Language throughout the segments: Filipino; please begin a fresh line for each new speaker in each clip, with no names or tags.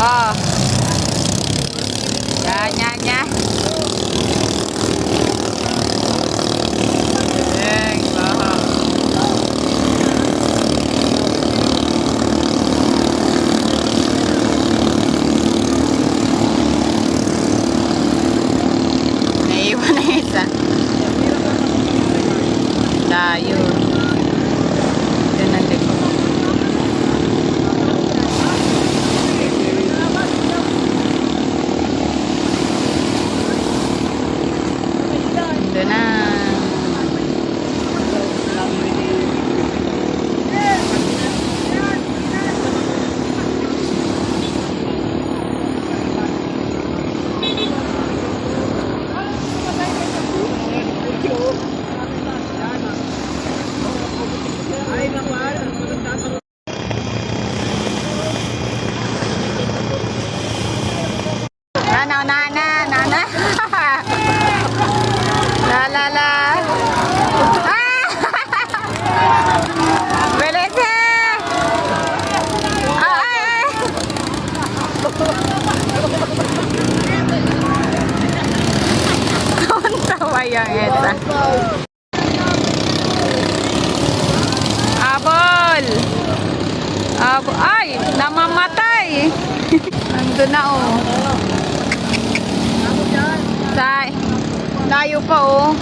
Oh. Yan, yan, yan. Naiwan na isa. Layo. Yan ang likod. Doon na. Nana. La. Ah! Bilis eh! Ay! Ang tawa yung esa. Abol! Ay! Namamatay! Nandun na oh. Layo pa oh.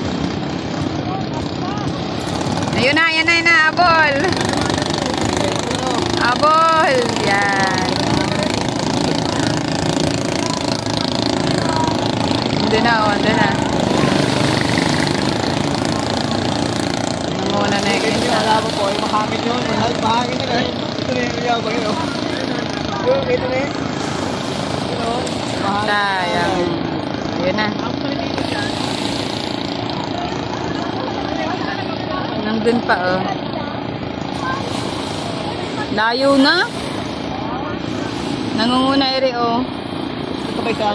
Ayun na, abol. Abol. Yan. Andun na oh, andun na. Muna na yung isa.
Wala mo po, mahangin yun. Mahangin na rin. Ito na yung yabang yun. Ito na yun.
Sayang. Ayun na. Nandun pa oh. Layo na. Nangunguna ere oh.
Ito ba ito?